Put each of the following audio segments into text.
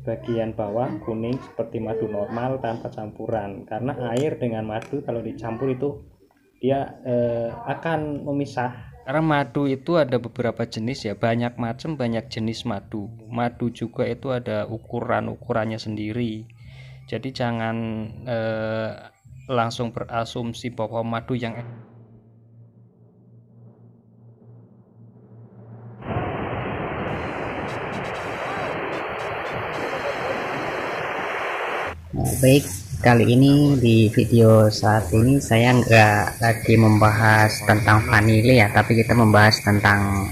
bagian bawah kuning seperti madu normal tanpa campuran, karena air dengan madu kalau dicampur itu dia akan memisah. Karena madu itu ada beberapa jenis ya, banyak macam, banyak jenis madu. Madu juga itu ada ukurannya sendiri. Jadi jangan langsung berasumsi bahwa madu yang baik, kali ini di video saat ini saya nggak lagi membahas tentang vanili ya, tapi kita membahas tentang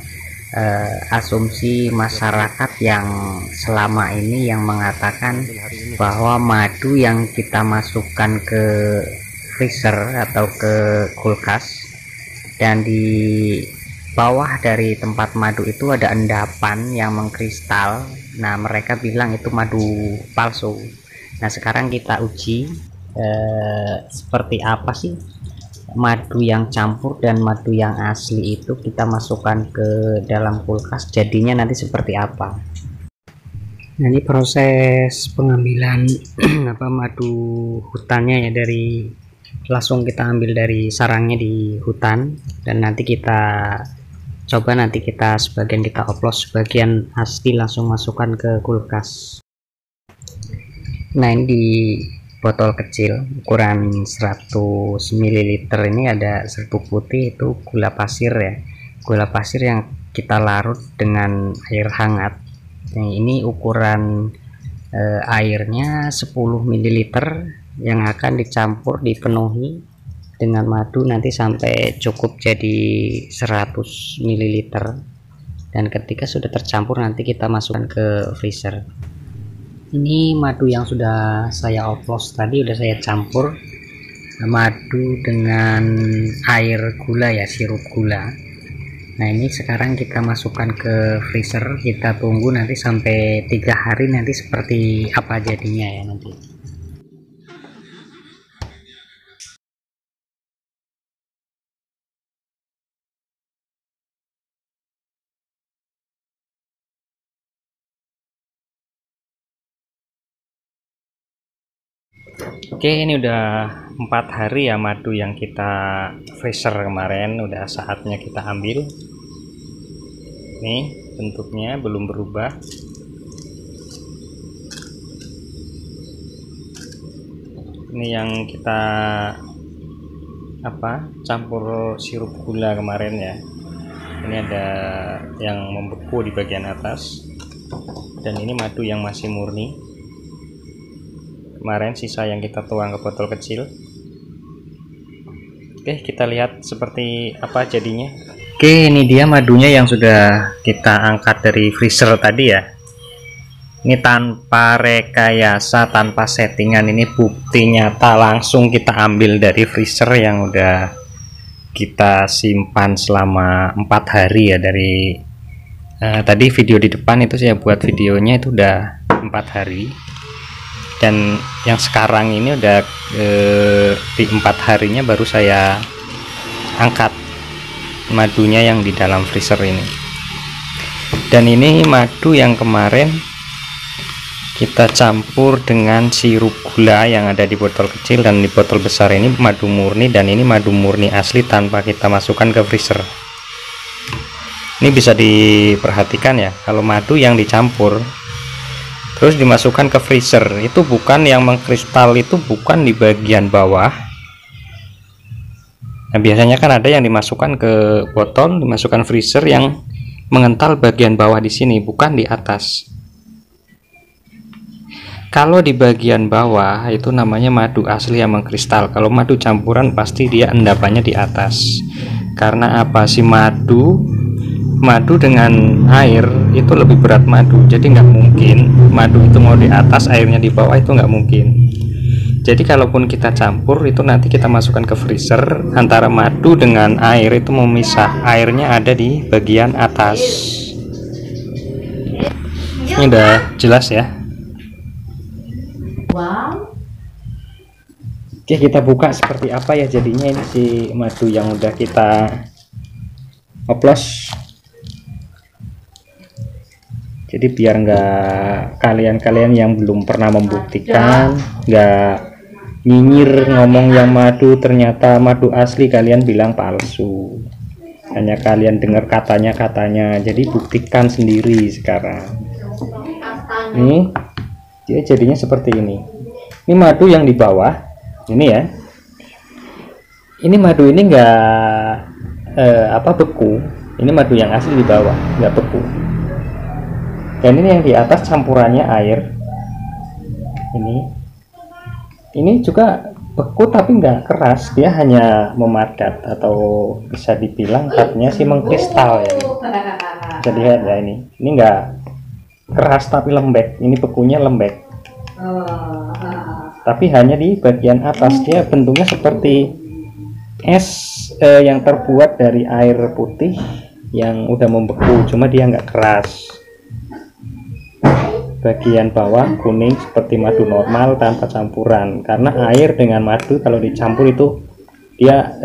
asumsi masyarakat yang selama ini yang mengatakan bahwa madu yang kita masukkan ke freezer atau ke kulkas dan di bawah dari tempat madu itu ada endapan yang mengkristal. Nah, mereka bilang itu madu palsu. Nah, sekarang kita uji seperti apa sih madu yang campur dan madu yang asli itu kita masukkan ke dalam kulkas, jadinya nanti seperti apa. Nah, ini proses pengambilan madu hutannya ya, dari langsung kita ambil dari sarangnya di hutan, dan nanti kita coba, nanti kita sebagian kita oplos, sebagian asli langsung masukkan ke kulkas. Nah, ini di botol kecil ukuran 100 ml ini ada serbuk putih, itu gula pasir ya, gula pasir yang kita larut dengan air hangat. Nah, ini ukuran airnya 10 ml yang akan dicampur, dipenuhi dengan madu nanti sampai cukup jadi 100 ml, dan ketika sudah tercampur nanti kita masukkan ke freezer. Ini madu yang sudah saya oplos tadi, udah saya campur madu dengan air gula ya, sirup gula. Nah, ini sekarang kita masukkan ke freezer, kita tunggu nanti sampai 3 hari nanti seperti apa jadinya ya nanti. Oke, ini udah 4 hari ya madu yang kita freezer kemarin, udah saatnya kita ambil. Nih bentuknya belum berubah. Ini yang kita campur sirup gula kemarin ya. Ini ada yang membeku di bagian atas, dan ini madu yang masih murni kemarin, sisa yang kita tuang ke botol kecil. Oke, kita lihat seperti apa jadinya. Oke, ini dia madunya yang sudah kita angkat dari freezer tadi ya. Ini tanpa rekayasa, tanpa settingan, ini bukti nyata langsung kita ambil dari freezer yang udah kita simpan selama 4 hari ya. Dari tadi video di depan itu saya buat videonya itu udah 4 hari, dan yang sekarang ini udah di 4 harinya baru saya angkat madunya yang di dalam freezer ini. Dan ini madu yang kemarin kita campur dengan sirup gula yang ada di botol kecil, dan di botol besar ini madu murni, dan ini madu murni asli tanpa kita masukkan ke freezer. Ini bisa diperhatikan ya, kalau madu yang dicampur terus dimasukkan ke freezer, itu bukan yang mengkristal, itu bukan di bagian bawah. Nah, biasanya kan ada yang dimasukkan ke botol, dimasukkan freezer yang mengental bagian bawah di sini, bukan di atas. Kalau di bagian bawah itu namanya madu asli yang mengkristal. Kalau madu campuran pasti dia endapannya di atas. Karena apa sih, madu dengan air itu lebih berat madu, jadi nggak mungkin madu itu mau di atas airnya di bawah, itu nggak mungkin. Jadi kalaupun kita campur itu nanti kita masukkan ke freezer, antara madu dengan air itu memisah, airnya ada di bagian atas. Ini udah jelas ya. Wow. Oke, kita buka seperti apa ya jadinya. Ini si madu yang udah kita oplos. Jadi biar nggak kalian-kalian yang belum pernah membuktikan, nggak nyinyir ngomong yang madu ternyata madu asli kalian bilang palsu, hanya kalian dengar katanya. Jadi buktikan sendiri sekarang. Nih dia jadinya seperti ini. Ini madu yang di bawah ini ya, ini madu ini nggak beku. Ini madu yang asli di bawah, nggak beku. Dan ini yang di atas campurannya air. Ini juga beku tapi nggak keras, dia hanya memadat atau bisa dibilang katanya sih mengkristal ya. Bisa dilihat ya, ini nggak keras tapi lembek. Ini bekunya lembek. Tapi hanya di bagian atas dia bentuknya seperti es yang terbuat dari air putih yang udah membeku, cuma dia nggak keras. Bagian bawah kuning seperti madu normal tanpa campuran, karena air dengan madu kalau dicampur itu dia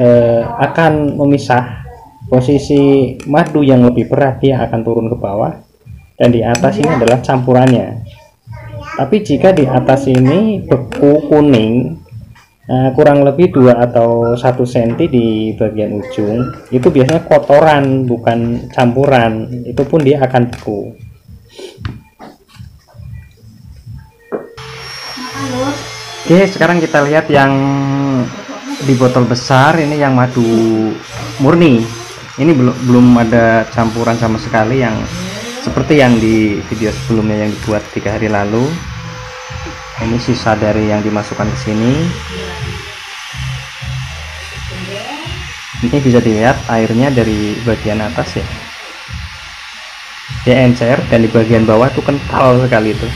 akan memisah. Posisi madu yang lebih berat dia akan turun ke bawah, dan di atas ini adalah campurannya. Tapi jika di atas ini beku kuning kurang lebih 2 atau 1 cm di bagian ujung, itu biasanya kotoran bukan campuran, itu pun dia akan beku. Oke, sekarang kita lihat yang di botol besar. Ini yang madu murni. Ini belum ada campuran sama sekali, yang seperti yang di video sebelumnya yang dibuat 3 hari lalu. Ini sisa dari yang dimasukkan ke sini. Ini bisa dilihat airnya dari bagian atas ya. Dia encer, dan di bagian bawah tuh kental sekali tuh.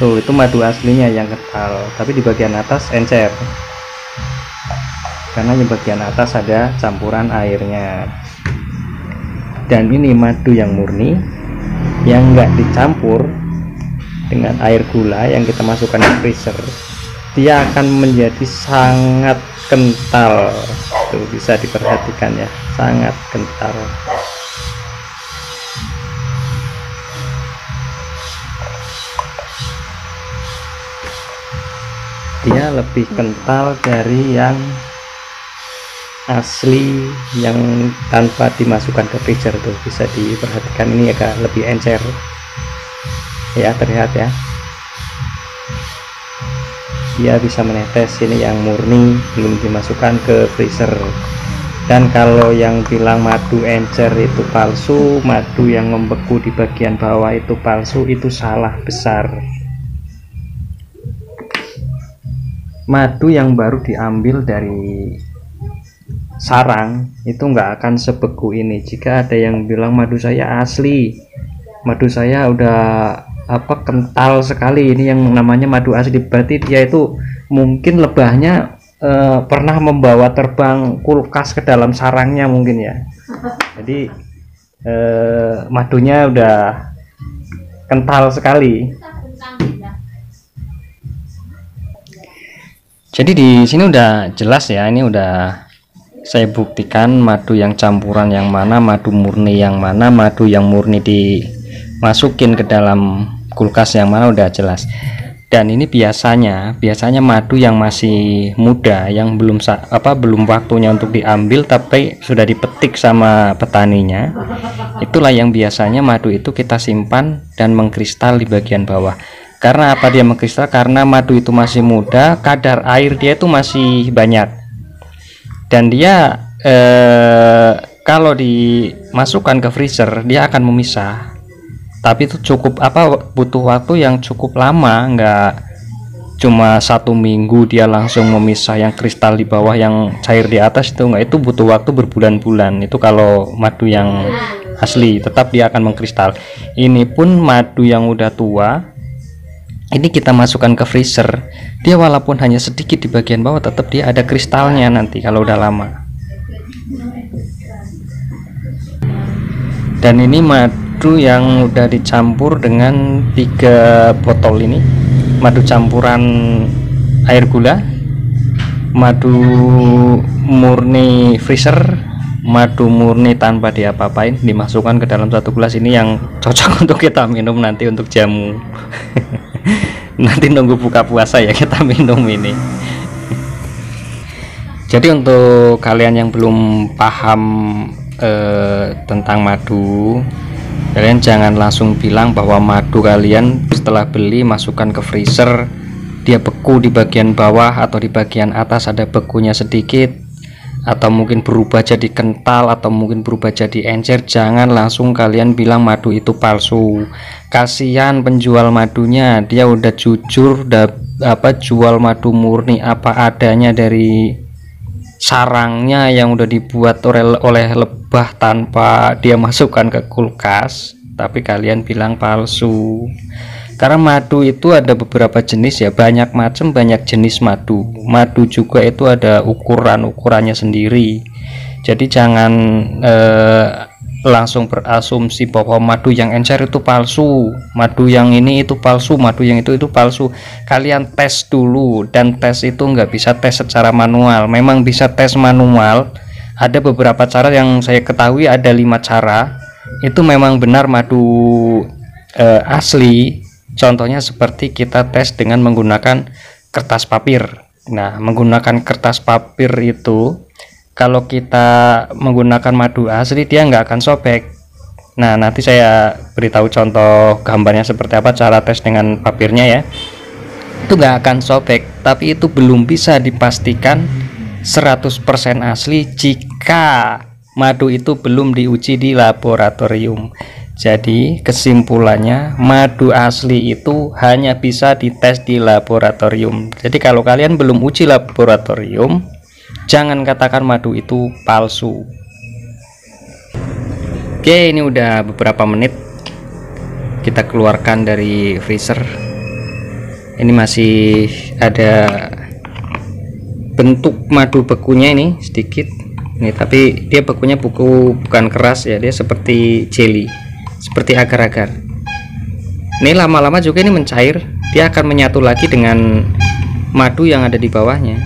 Tuh, itu madu aslinya yang kental, tapi di bagian atas encer. Karena di bagian atas ada campuran airnya. Dan ini madu yang murni, yang enggak dicampur dengan air gula yang kita masukkan ke freezer. Dia akan menjadi sangat kental. Tuh, bisa diperhatikan ya, sangat kental. Dia lebih kental dari yang asli yang tanpa dimasukkan ke freezer. Tuh, bisa diperhatikan, ini agak lebih encer ya, terlihat ya, dia bisa menetes. Ini yang murni belum dimasukkan ke freezer. Dan kalau yang bilang madu encer itu palsu, madu yang membeku di bagian bawah itu palsu, itu salah besar. Madu yang baru diambil dari sarang itu nggak akan sebeku ini. Jika ada yang bilang madu saya asli, madu saya udah kental sekali, ini yang namanya madu asli, berarti dia itu mungkin lebahnya pernah membawa terbang kulkas ke dalam sarangnya mungkin ya. Jadi madunya udah kental sekali. Jadi di sini udah jelas ya, ini udah saya buktikan madu yang campuran yang mana, madu murni yang mana, madu yang murni dimasukin ke dalam kulkas yang mana, udah jelas. Dan ini biasanya madu yang masih muda, yang belum waktunya untuk diambil tapi sudah dipetik sama petaninya, itulah yang biasanya madu itu kita simpan dan mengkristal di bagian bawah. Karena apa dia mengkristal? Karena madu itu masih muda, kadar air dia itu masih banyak, dan dia kalau dimasukkan ke freezer dia akan memisah. Tapi itu butuh waktu yang cukup lama, nggak cuma 1 minggu dia langsung memisah yang kristal di bawah, yang cair di atas itu enggak, itu butuh waktu berbulan-bulan. Itu kalau madu yang asli, tetap dia akan mengkristal. Ini pun madu yang udah tua, ini kita masukkan ke freezer, dia walaupun hanya sedikit di bagian bawah, tetap dia ada kristalnya nanti kalau udah lama. Dan ini madu yang udah dicampur dengan 3 botol ini, madu campuran air gula, madu murni freezer, madu murni tanpa diapa-apain, dimasukkan ke dalam satu gelas ini yang cocok untuk kita minum nanti untuk jamu. Nanti nunggu buka puasa ya kita minum ini. Jadi untuk kalian yang belum paham tentang madu, kalian jangan langsung bilang bahwa madu kalian setelah beli masukkan ke freezer dia beku di bagian bawah atau di bagian atas ada bekunya sedikit, atau mungkin berubah jadi kental, atau mungkin berubah jadi encer. Jangan langsung kalian bilang madu itu palsu. Kasihan penjual madunya, dia udah jujur jual madu murni apa adanya dari sarangnya yang udah dibuat oleh lebah tanpa dia masukkan ke kulkas, tapi kalian bilang palsu. Karena madu itu ada beberapa jenis ya, banyak macam, banyak jenis madu. Madu juga itu ada ukurannya sendiri. Jadi jangan langsung berasumsi bahwa madu yang encer itu palsu, madu yang ini itu palsu, madu yang itu palsu. Kalian tes dulu, dan tes itu nggak bisa tes secara manual. Memang bisa tes manual, ada beberapa cara yang saya ketahui, ada 5 cara. Itu memang benar madu asli. Contohnya seperti kita tes dengan menggunakan kertas papir. Nah, menggunakan kertas papir itu, kalau kita menggunakan madu asli dia nggak akan sobek. Nah, nanti saya beritahu contoh gambarnya seperti apa cara tes dengan papirnya ya. Itu nggak akan sobek, tapi itu belum bisa dipastikan 100% asli jika madu itu belum diuji di laboratorium. Jadi kesimpulannya, madu asli itu hanya bisa dites di laboratorium. Jadi kalau kalian belum uji laboratorium, jangan katakan madu itu palsu. Oke, ini udah beberapa menit kita keluarkan dari freezer. Ini masih ada bentuk madu bekunya ini sedikit. Ini tapi dia bekunya bukan keras ya, dia seperti jelly, seperti agar-agar. Ini lama-lama juga ini mencair, dia akan menyatu lagi dengan madu yang ada di bawahnya.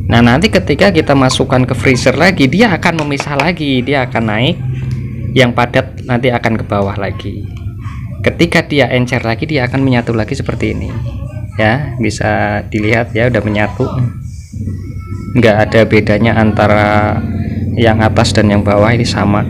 Nah, nanti ketika kita masukkan ke freezer lagi, dia akan memisah lagi, dia akan naik, yang padat nanti akan ke bawah lagi. Ketika dia encer lagi, dia akan menyatu lagi seperti ini ya, bisa dilihat ya, udah menyatu, nggak ada bedanya antara yang atas dan yang bawah, ini sama.